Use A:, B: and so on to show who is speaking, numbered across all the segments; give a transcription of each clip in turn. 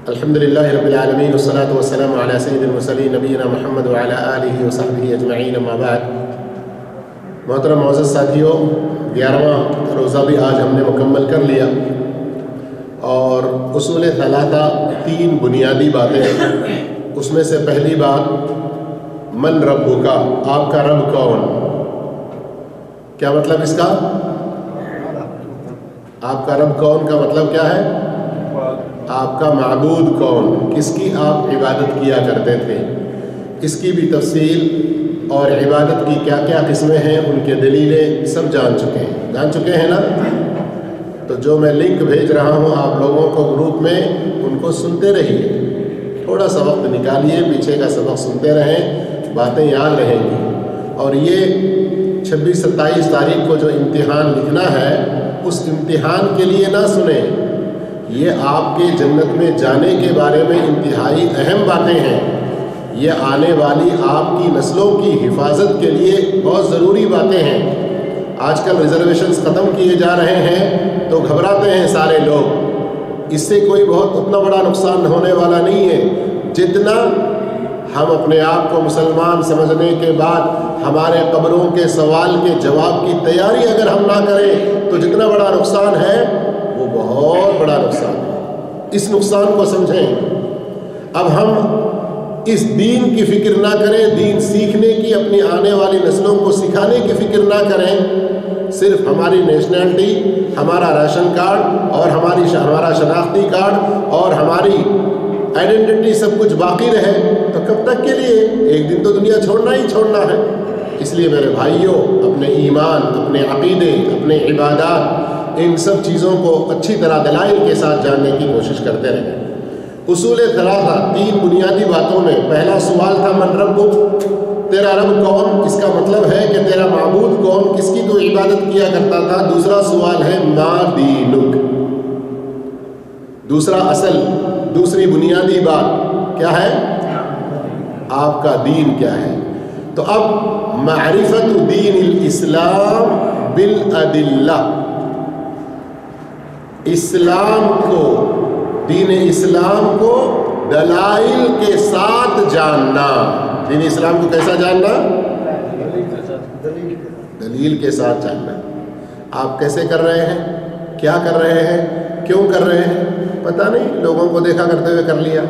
A: الحمدللہ رب العالمین والصلاة والسلام علی سید المرسلین نبینا محمد وعلی آلہ وصحبہ اجمعین اما بعد۔ محترم معزز ساتھیوں، 11واں روزہ بھی آج ہم نے مکمل کر لیا، اور اصول ثلاثہ 3 بنیادی باتیں، اس میں سے پہلی بات من ربک، آپ کا رب کون؟ کیا مطلب اس کا؟ آپ کا رب کون کا مطلب کیا ہے؟ آپ کا معبود کون، کس کی آپ عبادت کیا کرتے تھے، اس کی بھی تفصیل اور عبادت کی کیا کیا قسمیں ہیں، ان کے دلیلیں سب جان چکے ہیں نا؟ تو جو میں لنک بھیج رہا ہوں آپ لوگوں کو گروپ میں، ان کو سنتے رہیے، تھوڑا سا وقت نکالیے، پیچھے کا سبق سنتے رہیں، باتیں یاد رہیں گی۔ اور یہ 26-27 تاریخ کو جو امتحان لکھنا ہے، اس امتحان کے لیے نہ سنیں، یہ آپ کے جنت میں جانے کے بارے میں انتہائی اہم باتیں ہیں، یہ آنے والی آپ کی نسلوں کی حفاظت کے لیے بہت ضروری باتیں ہیں۔ آج کل ریزرویشنز ختم کیے جا رہے ہیں تو گھبراتے ہیں سارے لوگ، اس سے کوئی بہت اتنا بڑا نقصان ہونے والا نہیں ہے، جتنا ہم اپنے آپ کو مسلمان سمجھنے کے بعد ہمارے قبروں کے سوال کے جواب کی تیاری اگر ہم نہ کریں تو جتنا بڑا نقصان ہے وہ بہت بڑا نقصان ہے۔ اس نقصان کو سمجھیں۔ اب ہم اس دین کی فکر نہ کریں، دین سیکھنے کی، اپنی آنے والی نسلوں کو سکھانے کی فکر نہ کریں، صرف ہماری نیشنلٹی، ہمارا راشن کارڈ اور ہمارا شناختی کارڈ اور ہماری آئیڈینٹی سب کچھ باقی رہے تو کب تک کے لیے؟ ایک دن تو دنیا چھوڑنا ہی چھوڑنا ہے۔ اس لیے میرے بھائیوں، اپنے ایمان، اپنے عقیدے، اپنے عبادات، ان سب چیزوں کو اچھی طرح دلائل کے ساتھ جاننے کی کوشش کرتے رہیں۔ اصول ثلاثہ 3 بنیادی باتوں میں پہلا سوال تھا من ربک، تیرا رب کون، اس کا مطلب ہے کہ تیرا معبود کون، کس کی تو عبادت کیا کرتا تھا۔ دوسرا سوال ہے ما دینک، دوسری بنیادی بات کیا ہے؟ آپ کا دین کیا ہے۔ تو اب معرفت دین الاسلام بالادلہ، اسلام کو، دین اسلام کو دلائل کے ساتھ جاننا۔ دین اسلام کو کیسا جاننا؟ دلیل کے ساتھ جاننا۔ آپ کیسے کر رہے ہیں، کیا کر رہے ہیں، کیوں کر رہے ہیں، پتہ نہیں، لوگوں کو دیکھا کرتے ہوئے کر لیا۔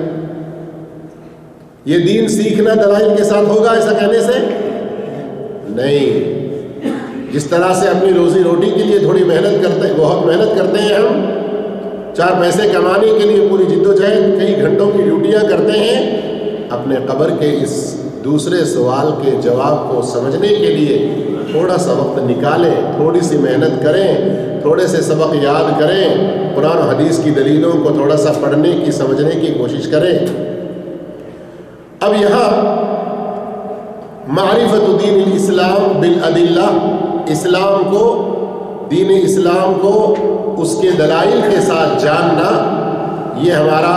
A: یہ دین سیکھنا دلائل کے ساتھ ہوگا ایسا کہنے سے؟ نہیں۔ جس طرح سے اپنی روزی روٹی کے لیے تھوڑی بہت محنت کرتے ہیں، ہم 4 پیسے کمانے کے لیے پوری جدوجہد کئی گھنٹوں کی ڈیوٹیاں کرتے ہیں، اپنے قبر کے اس دوسرے سوال کے جواب کو سمجھنے کے لیے تھوڑا سا وقت نکالیں، تھوڑی سی محنت کریں، تھوڑے سے سبق یاد کریں، قرآن و حدیث کی دلیلوں کو تھوڑا سا پڑھنے کی، سمجھنے کی کوشش کریں۔ اب یہاں معرفت دین الاسلام بالادلہ، اسلام کو، دین اسلام کو اس کے دلائل کے ساتھ جاننا، یہ ہمارا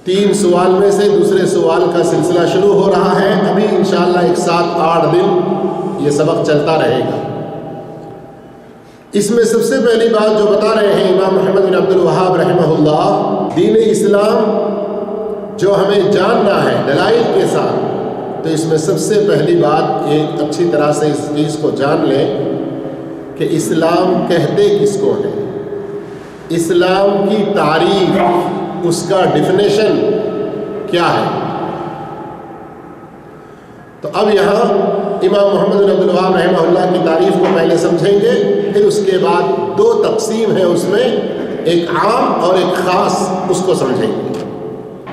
A: 3 سوال میں سے دوسرے سوال کا سلسلہ شروع ہو رہا ہے۔ ابھی انشاءاللہ 7-8 دن یہ سبق چلتا رہے گا۔ اس میں سب سے پہلی بات جو بتا رہے ہیں امام محمد بن عبد الوہاب رحمہ اللہ، دین اسلام جو ہمیں جاننا ہے دلائل کے ساتھ، تو اس میں سب سے پہلی بات ایک اچھی طرح سے اس چیز کو جان لیں کہ اسلام کہتے کس کو ہے، اسلام کی تعریف، اس کا ڈیفینیشن کیا ہے۔ تو اب یہاں امام محمد بن عبد الوہاب رحمہ اللہ کی تعریف کو پہلے سمجھیں گے، پھر اس کے بعد 2 تقسیم ہیں اس میں، ایک عام اور ایک خاص، اس کو سمجھیں گے۔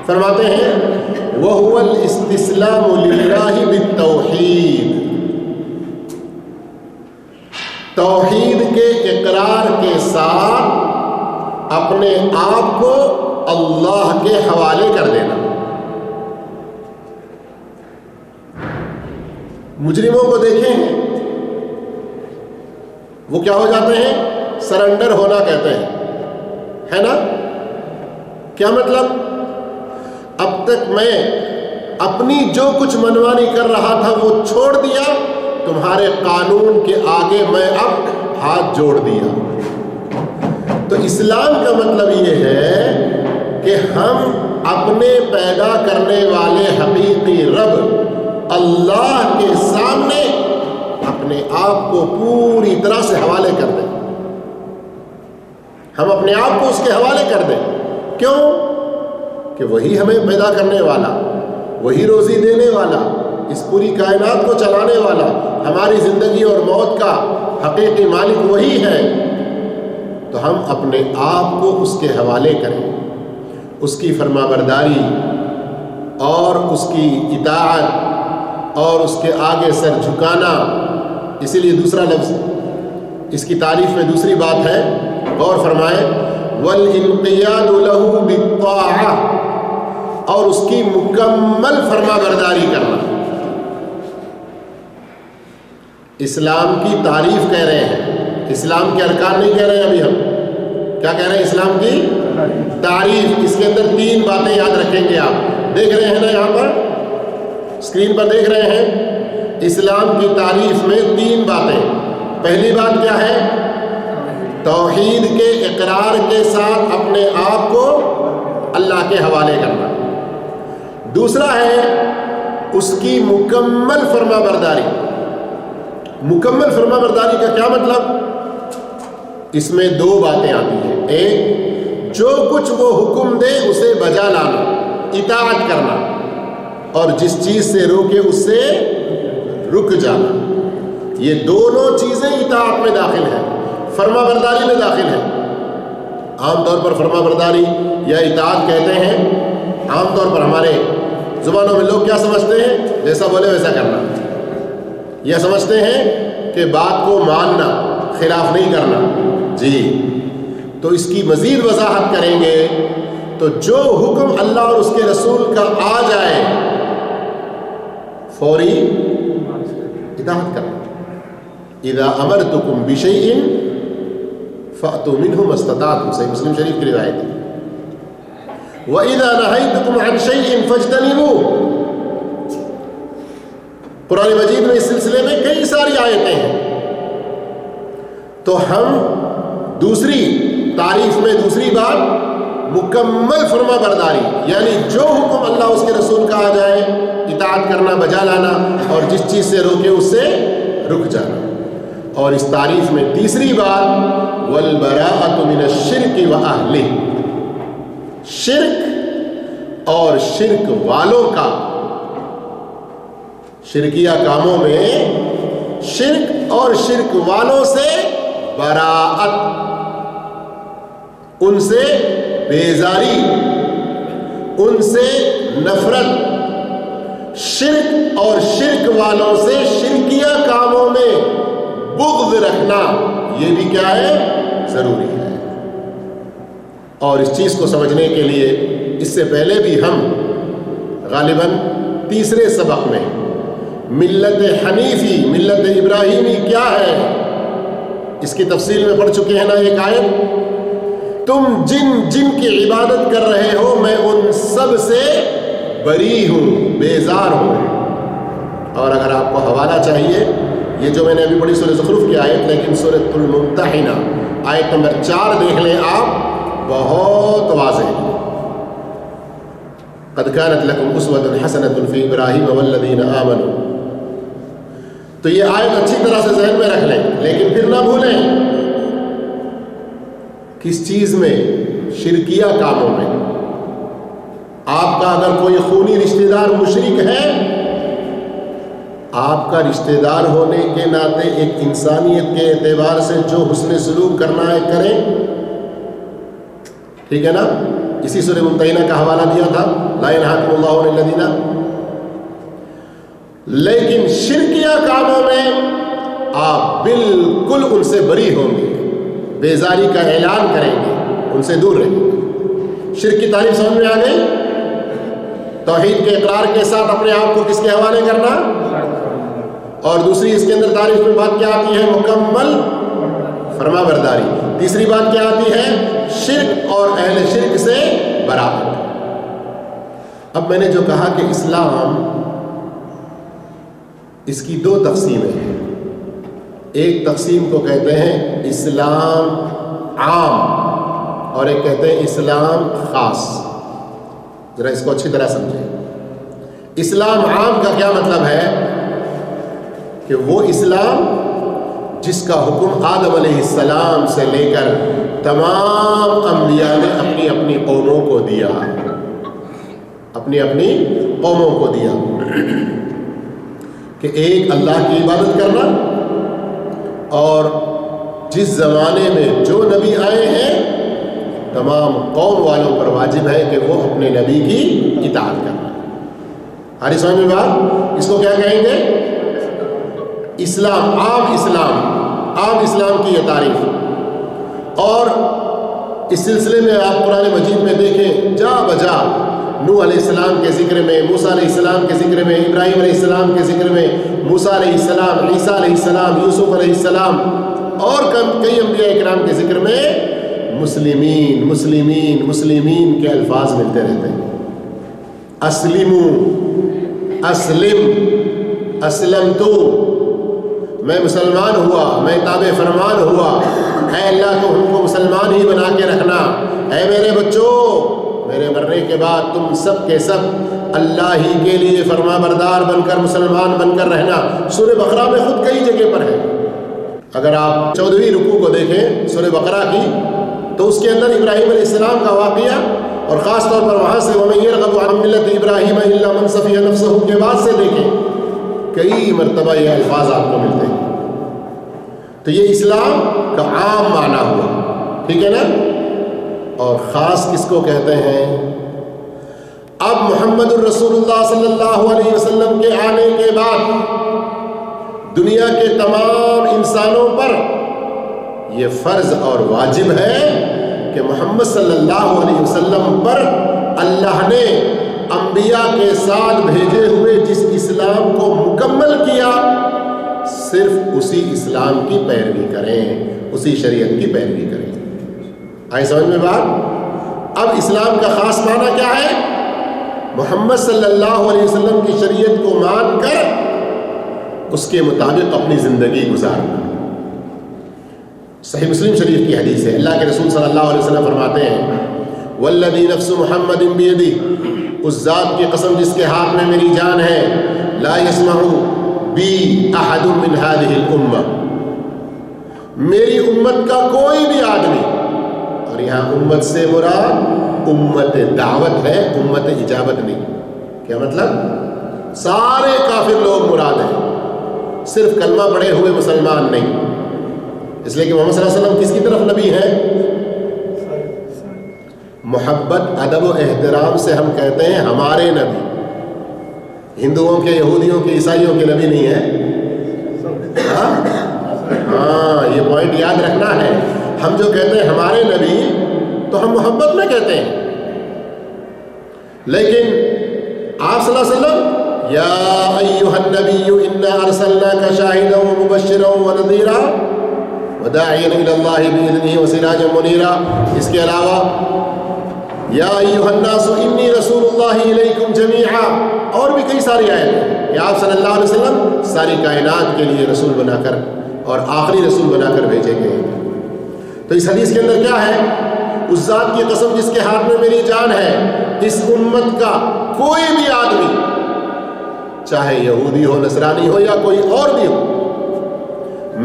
A: فرماتے ہیں وَهُوَ الْإِسْتِسْلَامُ لِلَّهِ بِالتَّوْحِيدِ، توحید کے اقرار کے ساتھ اپنے آپ کو اللہ کے حوالے کر دینا۔ مجرموں کو دیکھیں، وہ کیا ہو جاتے ہیں؟ سرنڈر ہونا کہتے ہیں، ہے نا؟ کیا مطلب؟ اب تک میں اپنی جو کچھ منمانی کر رہا تھا وہ چھوڑ دیا، تمہارے قانون کے آگے میں اب ہاتھ جوڑ دیا۔ تو اسلام کا مطلب یہ ہے ہم اپنے پیدا کرنے والے حقیقی رب اللہ کے سامنے اپنے آپ کو پوری طرح سے حوالے کر دیں. ہم اپنے آپ کو اس کے حوالے کر دیں. کیوں؟ کہ وہی ہمیں پیدا کرنے والا، وہی روزی دینے والا، اس پوری کائنات کو چلانے والا، ہماری زندگی اور موت کا حقیقی مالک وہی ہے. تو ہم اپنے آپ کو اس کے حوالے کریں، اس کی فرما برداری اور اس کی اطاعت اور اس کے آگے سر جھکانا. اسی لیے دوسرا لفظ اس کی تعریف میں دوسری بات ہے، غور فرمائیں، وَالْإِنْقِيَادُ لَهُ بِالطَّاعَةِ، اور اس کی مکمل فرما برداری کرنا. اسلام کی تعریف کہہ رہے ہیں، اسلام کے ارکان نہیں کہہ رہے ہیں. ابھی ہم کیا کہہ رہے ہیں؟ اسلام کی تعریف. اس کے اندر 3 باتیں یاد رکھیں گے. آپ دیکھ رہے ہیں نا، یہاں پر اسکرین پر دیکھ رہے ہیں. اسلام کی تعریف میں 3 باتیں. پہلی بات کیا ہے؟ توحید کے اقرار کے ساتھ اپنے آپ کو اللہ کے حوالے کرنا. دوسرا ہے اس کی مکمل فرما برداری. مکمل فرما برداری کا کیا مطلب؟ اس میں 2 باتیں آتی ہیں. ایک، جو کچھ وہ حکم دے اسے بجا لانا، اطاعت کرنا، اور جس چیز سے روکے اس سے رک جانا. یہ دونوں چیزیں اطاعت میں داخل ہیں، فرما برداری میں داخل ہیں. عام طور پر فرما برداری یا اطاعت کہتے ہیں، عام طور پر ہمارے زبانوں میں لوگ کیا سمجھتے ہیں؟ جیسا بولے ویسا کرنا. یا سمجھتے ہیں کہ بات کو ماننا، خلاف نہیں کرنا. جی، تو اس کی مزید وضاحت کریں گے. تو جو حکم اللہ اور اس کے رسول کا آ جائے فوری اطاعت کرنا. اذا امرتکم بشیء فأتوا منہ ما استطعتم، صحیح مسلم شریف کی روایت ہے. وَإِذَا نَهَيْتُكُمْ عَنْ شَيْءٍ فَاجْتَنِبُوهُ. قرآن مجید میں اس سلسلے میں کئی ساری آیتیں ہیں. تو ہم دوسری تعریف میں دوسری بات مکمل فرما برداری، یعنی جو حکم اللہ اس کے رسول کا آ جائے اطاعت کرنا، بجا لانا، اور جس چیز سے روکے اس سے رک جانا. اور اس تعریف میں تیسری بات وَالْبَرَاءَةُ مِنَ الشِّرْكِ وَأَهْلِهِ، شرک اور شرک والوں کا. شرکیہ کاموں میں شرک اور شرک والوں سے براءت، ان سے بیزاری، ان سے نفرت. شرک اور شرک والوں سے شرکیہ کاموں میں بغض رکھنا، یہ بھی کیا ہے؟ ضروری ہے. اور اس چیز کو سمجھنے کے لیے اس سے پہلے بھی ہم غالباً تیسرے سبق میں ملت حنیفی، ملت ابراہیمی کیا ہے، اس کی تفصیل میں پڑھ چکے ہیں نا. ایک آیت، تم جن جن کی عبادت کر رہے ہو میں ان سب سے بری ہوں، بیزار ہوں. اور اگر آپ کو حوالہ چاہیے، یہ جو میں نے ابھی پڑھی سورہ زخرف کی آیت، لیکن سورۃ الممتحنہ آیت نمبر 4 دیکھ لیں آپ، بہت واضح ہے. قد كانت لكم اسوة حسنة في ابراہیم والذین آمنوا. تو یہ آیت اچھی طرح سے ذہن میں رکھ لیں، لیکن پھر نہ بھولیں کس چیز میں؟ شرکیہ کاموں میں. آپ کا اگر کوئی خونی رشتہ دار مشرک ہے، آپ کا رشتہ دار ہونے کے ناطے ایک انسانیت کے اعتبار سے جو حسن سلوک کرنا ہے کریں. ٹھیک ہے نا؟ اسی سورہ ممتحنہ کا حوالہ دیا تھا، لا ينهاكم الله عن الذين. لیکن شرکیہ کاموں میں آپ بالکل ان سے بری ہوں گے، بیزاری کا اعلان کریں گے، ان سے دور رہیں گے. شرک کی تعریف سمجھ میں آ گئی؟ توحید کے اقرار کے ساتھ اپنے آپ کو کس کے حوالے کرنا. اور دوسری اس کے اندر تعریف میں بات کیا آتی ہے؟ مکمل فرما برداری. تیسری بات کیا آتی ہے؟ شرک اور اہل شرک سے برات. اب میں نے جو کہا کہ اسلام، اس کی 2 تقسیمیں ہیں. ایک تقسیم کو کہتے ہیں اسلام عام، اور ایک کہتے ہیں اسلام خاص. ذرا اس کو اچھی طرح سمجھیں. اسلام عام کا کیا مطلب ہے؟ کہ وہ اسلام جس کا حکم آدم علیہ السلام سے لے کر تمام انبیاء نے اپنی اپنی قوموں کو دیا، اپنی اپنی قوموں کو دیا، کہ ایک اللہ کی عبادت کرنا، اور جس زمانے میں جو نبی آئے ہیں تمام قوم والوں پر واجب ہے کہ وہ اپنے نبی کی اطاعت کرنا. ہماری سمجھ میں بات؟ اس کو کیا کہیں گے؟ اسلام، عام اسلام، عام اسلام کی یہ تعریف. اور اس سلسلے میں آپ قرآن مجید میں دیکھیں جا بجا نوح علیہ السلام کے ذکر میں، موسیٰ علیہ السلام کے ذکر میں، ابراہیم علیہ السلام کے ذکر میں، موسیٰ علیہ السلام، عیسیٰ علیہ السلام، یوسف علیہ السلام اور کئی انبیاء اکرام کے ذکر میں مسلمین مسلمین مسلمین کے الفاظ ملتے رہتے ہیں. اسلمو، اسلم، اسلمتو، میں مسلمان ہوا، میں تابع فرمان ہوا. اے اللہ تو ہم کو مسلمان ہی بنا کے رکھنا. اے میرے بچوں، میرے مرنے کے بعد تم سب کے سب اللہ ہی کے لیے فرما بردار بن کر، مسلمان بن کر رہنا. سورہ بقرہ میں خود کئی جگہ پر ہے. اگر آپ 14ویں رکوع کو دیکھیں سورہ بقرہ کی تو اس کے اندر ابراہیم علیہ السلام کا واقعہ، اور خاص طور پر وہاں سے وَمَن يَرْغَبُ عَن مِّلَّةِ إِبْرَاهِيمَ إِلَّا مَن سَفِهَ نَفْسَهُ کے بعد سے دیکھیں کئی مرتبہ یہ الفاظ آپ کو ملتے ہیں. تو یہ اسلام کا عام معنی ہوا، ٹھیک ہے نا. اور خاص کس کو کہتے ہیں؟ اب محمد الرسول اللہ صلی اللہ علیہ وسلم کے آنے کے بعد دنیا کے تمام انسانوں پر یہ فرض اور واجب ہے کہ محمد صلی اللہ علیہ وسلم پر اللہ نے انبیاء کے ساتھ بھیجے ہوئے جس اسلام کو مکمل کیا، صرف اسی اسلام کی پیروی کریں، اسی شریعت کی پیروی کریں. آئی سمجھ میں بات؟ اب اسلام کا خاص معنی کیا ہے؟ محمد صلی اللہ علیہ وسلم کی شریعت کو مان کر اس کے مطابق اپنی زندگی گزارنا. صحیح مسلم شریف کی حدیث ہے، اللہ کے رسول صلی اللہ علیہ وسلم فرماتے ہیں والذی نفس محمد بیدی، اس ذات کی قسم جس کے ہاتھ میں میری جان ہے، لا یسمع بی احد من هذه الامہ، میری امت کا کوئی بھی آدمی، اور یہاں امت سے مراد امت دعوت ہے، امت اجابت نہیں. کیا مطلب؟ سارے کافر لوگ مراد ہیں، صرف کلمہ پڑھے ہوئے مسلمان نہیں. اس لیے کہ محمد صلی اللہ علیہ وسلم کس کی طرف نبی ہیں؟ محبت، ادب و احترام سے ہم کہتے ہیں ہمارے نبی. ہندوؤں کے، یہودیوں کے، عیسائیوں کے نبی نہیں ہے. ہاں، یہ پوائنٹ یاد رکھنا ہے. ہم جو کہتے ہیں ہمارے نبی تو ہم محبت میں کہتے ہیں، لیکن آپ صلی اللہ علیہ وسلم یا ایھا النبی انا ارسلناک شاہدا ومبشرا ونذیرا وداعیا الی اللہ باذنہ وسراجا منیرا. اس کے علاوہ یا ایھا الناس انی رسول اللہ الیکم جمیعا، اور بھی کئی ساری آیتیں ہیں کہ آپ صلی اللہ علیہ وسلم ساری کائنات کے لیے رسول بنا کر اور آخری رسول بنا کر بھیجے گئے. تو اس حدیث کے اندر کیا ہے؟ اس ذات کی قسم جس کے ہاتھ میں میری جان ہے، اس امت کا کوئی بھی آدمی، چاہے یہودی ہو، نصرانی ہو یا کوئی اور بھی ہو،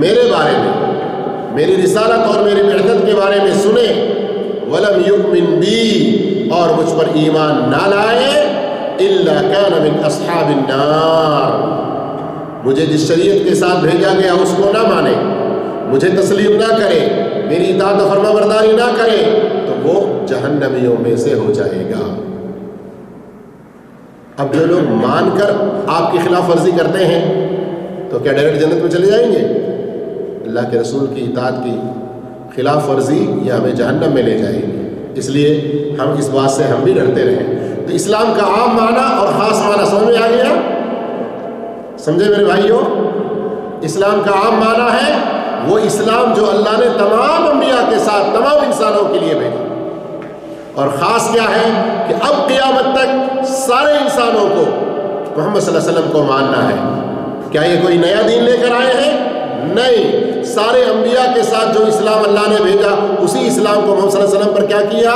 A: میرے بارے میں، میری رسالت اور میری بعثت کے بارے میں سنے ولم یؤمن بی، اور مجھ پر ایمان نہ لائے، الا کان من اصحاب النار، مجھے جس شریعت کے ساتھ بھیجا گیا اس کو نہ مانے، مجھے تسلیم نہ کرے، میری اطاعت و فرما برداری نہ کرے، تو وہ جہنمیوں میں سے ہو جائے گا. اب جو لوگ مان کر آپ کی خلاف ورزی کرتے ہیں تو کیا ڈائریکٹ جنت میں چلے جائیں گے؟ اللہ کے رسول کی اطاعت کی خلاف ورزی یہ ہمیں جہنم میں لے جائے گی. اس لیے ہم اس بات سے ہم بھی ڈرتے رہیں. تو اسلام کا عام معنی اور خاص معنی سمجھ میں آ گیا؟ سمجھے میرے بھائیوں؟ اسلام کا عام معنی ہے وہ اسلام جو اللہ نے تمام انبیاء کے ساتھ تمام انسانوں کے لیے بھیجا، اور خاص کیا ہے کہ اب قیامت تک سارے انسانوں کو محمد صلی اللہ علیہ وسلم کو ماننا ہے. کیا یہ کوئی نیا دین لے کر آئے ہیں؟ نہیں، سارے انبیاء کے ساتھ جو اسلام اللہ نے بھیجا اسی اسلام کو محمد صلی اللہ علیہ وسلم پر کیا کیا؟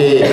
A: 1।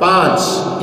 A: 5,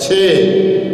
A: 6,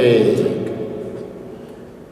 A: 1।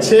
A: 6